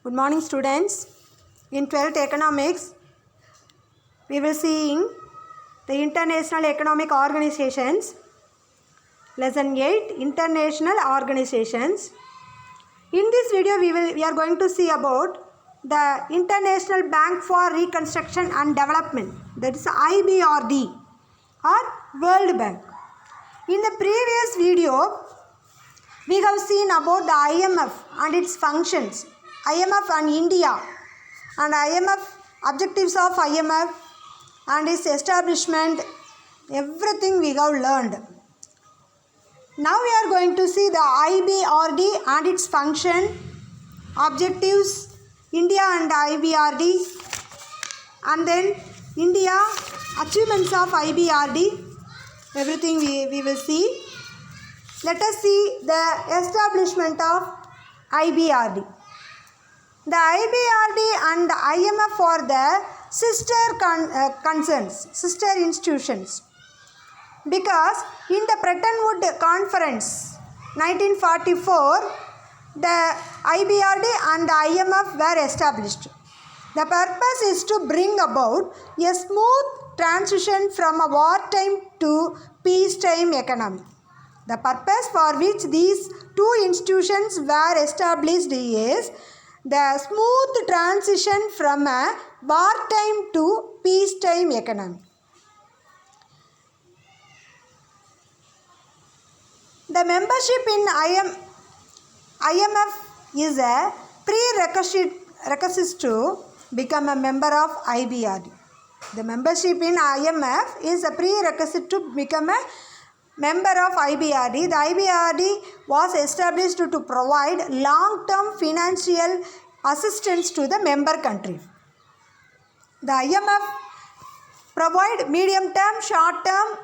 Good morning, students. In 12th Economics, we will see the International Economic Organizations. Lesson 8, International Organizations. In this video, we are going to see about the International Bank for Reconstruction and Development, that is IBRD or World Bank. In the previous video, we have seen about the IMF and its functions, IMF and India, and IMF objectives of IMF and its establishment. Everything we have learned. Now we are going to see the IBRD and its function, objectives, India and IBRD, and then India, achievements of IBRD. Everything we will see. Let us see the establishment of IBRD. The IBRD and the IMF are the sister concerns, sister institutions. Because in the Bretton Woods Conference 1944, the IBRD and the IMF were established. The purpose is to bring about a smooth transition from a wartime to peacetime economy. The purpose for which these two institutions were established is the smooth transition from a wartime to peacetime economy. The membership in IMF is a prerequisite to become a member of IBRD. The membership in IMF is a prerequisite to become a member of IBRD. The IBRD was established to provide long-term financial assistance to the member countries. The IMF provide medium-term, short-term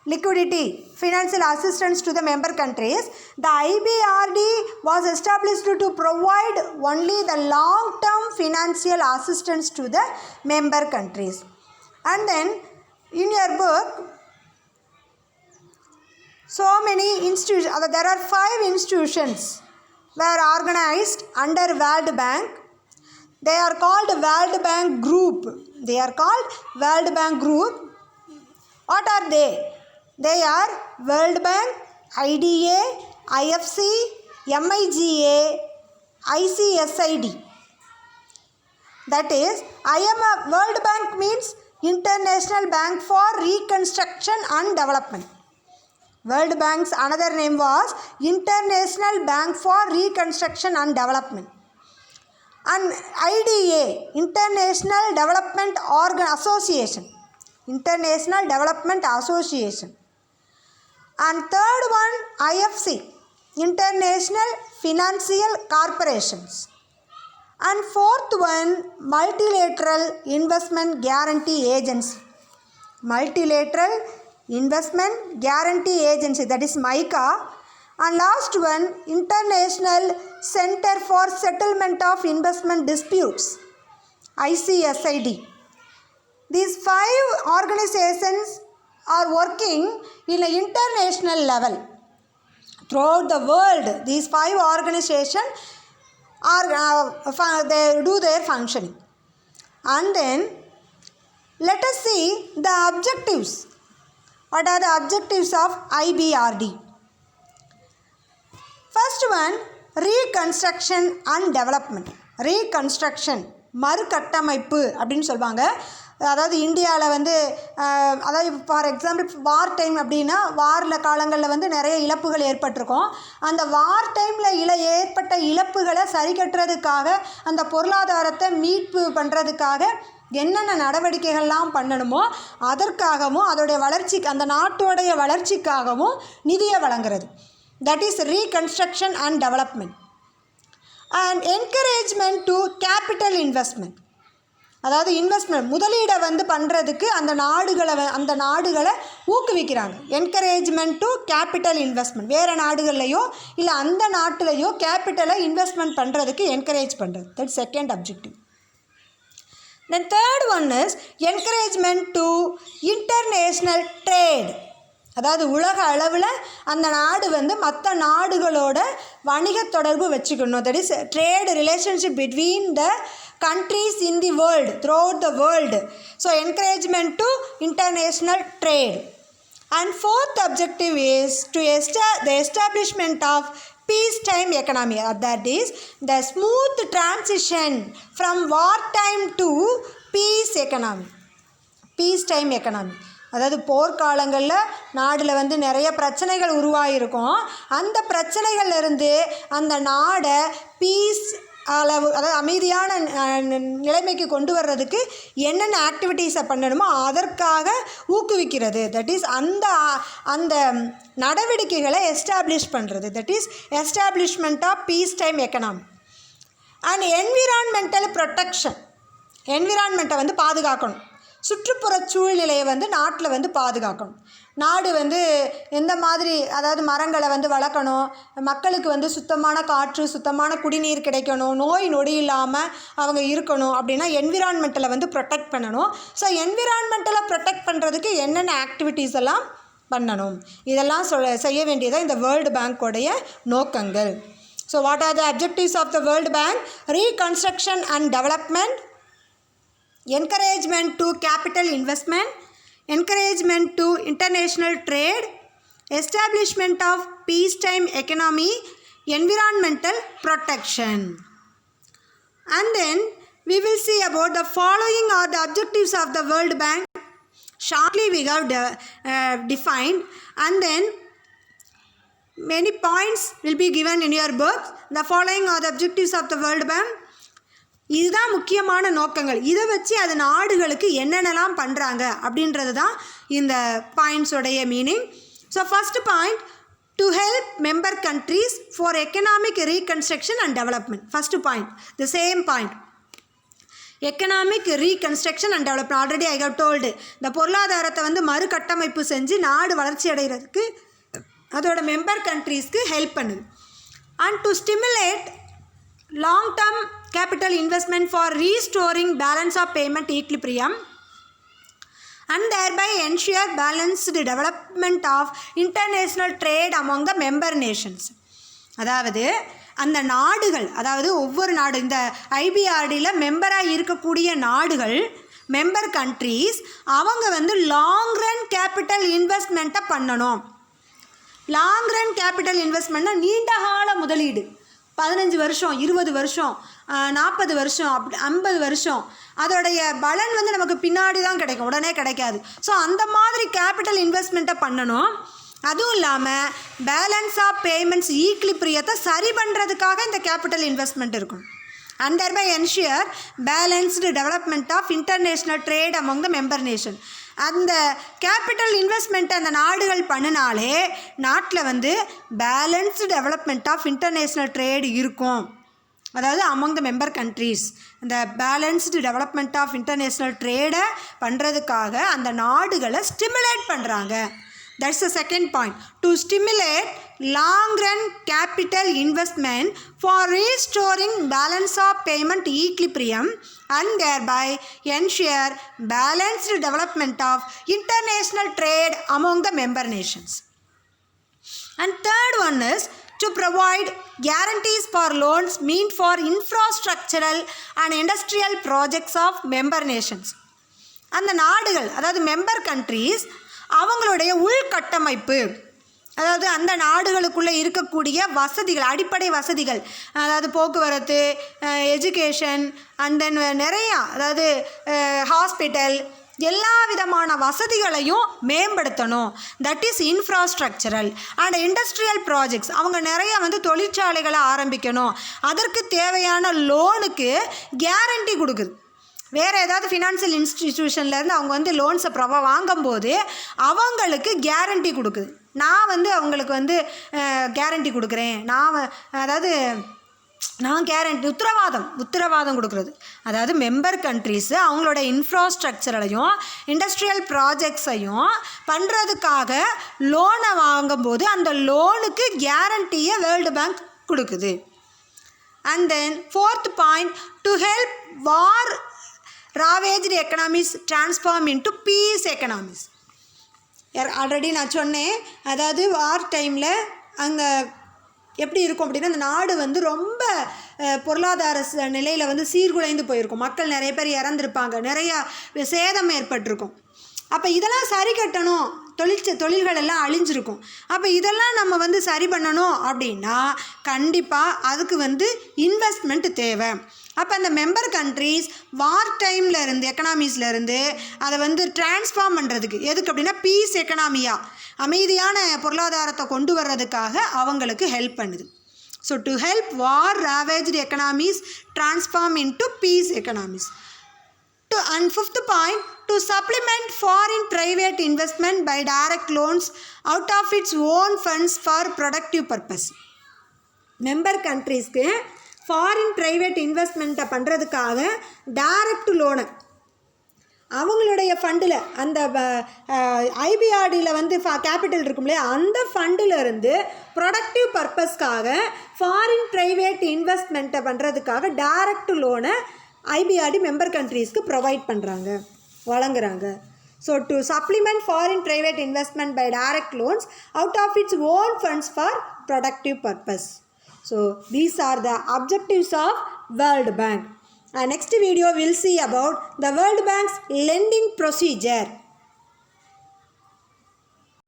liquidity, financial assistance to the member countries. The IBRD was established to provide only the long-term financial assistance to the member countries. And then in your book, so many institutions, there are 5 institutions were organized under World Bank. They are called World Bank Group. They are called World Bank Group. What are they? They are World Bank, IDA, IFC, MIGA, ICSID. That is, IMF, World Bank means International Bank for Reconstruction and Development. World Bank's another name was International Bank for Reconstruction and Development. And IDA, International Development Association. International Development Association. And third one, IFC, International Financial Corporations. And fourth one, Multilateral Investment Guarantee Agency. Multilateral Investment Guarantee Agency, that is MICA. And last one, International Center for Settlement of Investment Disputes, ICSID. These 5 organizations are working in an international level. Throughout the world, these 5 organizations they do their functioning. And then let us see the objectives. What are the objectives of IBRD? First one, reconstruction and development. Reconstruction, மறுகட்டமைப்பு அப்படின்னு சொல்லுவாங்க. அதாவது இந்தியாவில் அதாவது for example war time அப்படின்னா வாரில் காலங்களில் நிறைய இழப்புகள் ஏற்பட்டிருக்கும். அந்த வார் டைமில் ஏற்பட்ட இழப்புகளை சரி கட்டுறதுக்காக, அந்த பொருளாதாரத்தை மீட்பு பண்ணுறதுக்காக என்னென்ன நடவடிக்கைகள்லாம் பண்ணணுமோ அதற்காகவும், அதோடைய வளர்ச்சிக்கு, அந்த நாட்டோடைய வளர்ச்சிக்காகவும் நிதியை வழங்குறது. That is reconstruction and development. And encouragement to capital investment. அதாவது இன்வெஸ்ட்மெண்ட், முதலீடை பண்ணுறதுக்கு அந்த நாடுகளை ஊக்குவிக்கிறாங்க. Encouragement to capital investment. வேறு நாடுகள்லையோ இல்லை அந்த நாட்டிலையோ கேபிட்டலை இன்வெஸ்ட்மெண்ட் பண்ணுறதுக்கு என்கரேஜ் பண்ணுறது. That second objective. Then third one is encouragement to international trade. அதாவது உலக அளவில் அந்த நாடு வந்து மற்ற நாடுகளோட வணிக தொடர்பு வச்சுக்கணும். That is trade relationship between the countries in the world, throughout the world. So encouragement to international trade. And fourth objective is to the establishment of peacetime economy. That is the smooth transition from wartime to peace economy. Peacetime economy. அதாவது போர்க்காலங்களில் நாடில் வந்து நிறைய பிரச்சனைகள் உருவாகிருக்கும். அந்த பிரச்சனைகள்லேருந்து அந்த நாடை piece அளவு, அதாவது அமைதியான நிலைமைக்கு கொண்டு வர்றதுக்கு என்னென்ன ஆக்டிவிட்டீஸை பண்ணணுமோ அதற்காக ஊக்குவிக்கிறது. தட் இஸ் அந்த நடவடிக்கைகளை எஸ்டாப்ளிஷ் பண்ணுறது. That is establishment of peace time economy. And environmental protection. என்விரான்மெண்ட்டை வந்து பாதுகாக்கணும். சுற்றுப்புற சூழ்நிலையை வந்து நாட்டில் வந்து பாதுகாக்கணும். நாடு வந்து எந்த மாதிரி, அதாவது மரங்களை வந்து வளர்க்கணும், மக்களுக்கு வந்து சுத்தமான காற்று, சுத்தமான குடிநீர் கிடைக்கணும், நோய் நொடி இல்லாமல் அவங்க இருக்கணும் அப்படின்னா என்விரான்மெண்ட்டில் வந்து ப்ரொடெக்ட் பண்ணணும். ஸோ என்விரான்மெண்டலை ப்ரொடெக்ட் பண்ணுறதுக்கு என்னென்ன ஆக்டிவிட்டீஸ் எல்லாம் பண்ணணும், இதெல்லாம் செய்ய வேண்டியதாக இந்த வேர்ல்டு பேங்க்கோடைய நோக்கங்கள். So what are the objectives of the world bank? Reconstruction and development, encouragement to capital investment, encouragement to international trade, establishment of peacetime economy, environmental protection. And then we will see about the following are the objectives of the World Bank. Shortly we have defined, and then many points will be given in your book. The following are the objectives of the World Bank. இதுதான் முக்கியமான நோக்கங்கள். இதை வச்சு அது நாடுகளுக்கு என்னென்னலாம் பண்ணுறாங்க அப்படின்றது தான் இந்த பாயிண்ட்ஸோடைய meaning. So first point, to help member countries for economic reconstruction and development. First point, the same point, economic reconstruction and development. Already I have told, இந்த பொருளாதாரத்தை வந்து மறுகட்டமைப்பு செஞ்சு நாடு வளர்ச்சி அடைகிறதுக்கு அதோட மெம்பர் கண்ட்ரீஸ்க்கு ஹெல்ப் பண்ணுது. And to stimulate long-term capital investment for restoring balance of payment equilibrium and thereby ensure balanced development of international trade among the member nations. அதாவது அந்த நாடுகள், அதாவது ஒவ்வொரு நாடு, இந்த ஐபிஆர்டியில் மெம்பராக இருக்கக்கூடிய நாடுகள், மெம்பர் கண்ட்ரீஸ், அவங்க வந்து லாங் ரன் கேபிட்டல் இன்வெஸ்ட்மெண்ட்டை பண்ணணும். லாங் ரன் கேபிட்டல் இன்வெஸ்ட்மெண்ட்னா நீண்ட கால முதலீடு, 15 வருஷம், 20 வருஷம், 40 வருஷம், அப்படி 50 வருஷம், அதோடைய பலன் வந்து நமக்கு பின்னாடி தான் கிடைக்கும், உடனே கிடைக்காது. ஸோ அந்த மாதிரி கேபிட்டல் இன்வெஸ்ட்மெண்ட்டை பண்ணணும். அதுவும் இல்லாமல் பேலன்ஸ் ஆஃப் பேமெண்ட்ஸ் ஈக்லிபிரியத்தை சரி பண்ணுறதுக்காக இந்த கேபிட்டல் இன்வெஸ்ட்மெண்ட் இருக்கும். and thereby ensure balanced development of international trade among the member nation. அந்த கேபிட்டல் இன்வெஸ்ட்மெண்ட் அந்த நாடுகள் பண்ணினாலே நாட்டில் வந்து balanced development of international trade இருக்கும். அதாவது அமங் த மெம்பர் கண்ட்ரீஸ் இந்த பேலன்ஸ்டு டெவலப்மெண்ட் ஆஃப் இன்டர்நேஷ்னல் ட்ரேடை பண்ணுறதுக்காக அந்த நாடுகளை ஸ்டிமுலேட் பண்ணுறாங்க. That's the second point. To stimulate long-run capital investment for restoring balance of payment equilibrium and thereby ensure balanced development of international trade among the member nations. And third one is to provide guarantees for loans meant for infrastructural and industrial projects of member nations. அந்த நாடுகள், அதாவது member countries, அவங்களுடைய உள்கட்டமைப்பு, அதாவது அந்த நாடுகளுக்குள்ளே இருக்கக்கூடிய வசதிகள், அடிப்படை வசதிகள், அதாவது போக்குவரத்து, எஜுகேஷன், அண்ட் தென் நிறையா, அதாவது ஹாஸ்பிட்டல், எல்லா விதமான வசதிகளையும் மேம்படுத்தணும். That is infrastructural and industrial projects. அவங்க நிறையா வந்து தொழிற்சாலைகளை ஆரம்பிக்கணும். அதற்கு தேவையான லோனுக்கு கேரண்டி கொடுக்குது. வேறு ஏதாவது ஃபினான்ஷியல் இன்ஸ்டிடியூஷன்லேருந்து அவங்க வந்து லோன்ஸை வாங்கும்போது அவங்களுக்கு கேரண்டி கொடுக்குது. நான் வந்து அவங்களுக்கு வந்து கேரண்டி கொடுக்குறேன், நான் கேரண்டி உத்தரவாதம் கொடுக்குறது. அதாவது மெம்பர் கண்ட்ரீஸு அவங்களோட இன்ஃப்ராஸ்ட்ரக்சரையும் இண்டஸ்ட்ரியல் ப்ராஜெக்ட்ஸையும் பண்ணுறதுக்காக லோனை வாங்கும்போது அந்த லோனுக்கு கேரண்டியை வேர்ல்டு பேங்க் கொடுக்குது. And then fourth point, to help ravaged economies transform into peace economies. Already நான் சொன்னேன், அதாவது வார் டைமில் அங்கே எப்படி இருக்கும் அப்படின்னா அந்த நாடு வந்து ரொம்ப பொருளாதார நிலையில் வந்து சீர்குலைந்து போயிருக்கும். மக்கள் நிறைய பேர் இறந்துருப்பாங்க, நிறையா சேதம் ஏற்பட்டிருக்கும். அப்போ இதெல்லாம் சரி கட்டணும், தொழில்கள் எல்லாம் அழிஞ்சிருக்கும். அப்போ இதெல்லாம் நம்ம வந்து சரி பண்ணணும் அப்படின்னா கண்டிப்பாக அதுக்கு வந்து இன்வெஸ்ட்மெண்ட் தேவை. அப்போ அந்த மெம்பர் கண்ட்ரீஸ் வார் டைமில் இருந்து எக்கனாமிஸ்லேருந்து அதை வந்து டிரான்ஸ்ஃபார்ம் பண்ணுறதுக்கு, எதுக்கு அப்படின்னா பீஸ் எக்கனாமியாக அமைதியான பொருளாதாரத்தை கொண்டு வர்றதுக்காக அவங்களுக்கு ஹெல்ப் பண்ணுது. So to help war ravaged economies transform into peace economies. And fifth point, to supplement foreign private investment by direct loans out of its own funds for productive purpose. Member கண்ட்ரீஸ்க்கு foreign private இன்வெஸ்ட்மெண்ட்டை பண்ணுறதுக்காக direct லோனை அவங்களுடைய ஃபண்டில், அந்த ஐபிஆர்டியில் வந்து capital இருக்கும் இல்லையா, அந்த ஃபண்டில் இருந்து ப்ரொடக்டிவ் பர்பஸ்க்காக ஃபாரின் ப்ரைவேட் இன்வெஸ்ட்மெண்ட்டை பண்ணுறதுக்காக டைரக்ட் லோனை ஐபிஆர்டி மெம்பர் கண்ட்ரீஸ்க்கு ப்ரொவைட் பண்ணுறாங்க, வழங்குறாங்க. So to supplement foreign private investment by direct loans out of its own funds for productive purpose. So these are the objectives of world bank. Next video we'll see about the World Bank's lending procedure.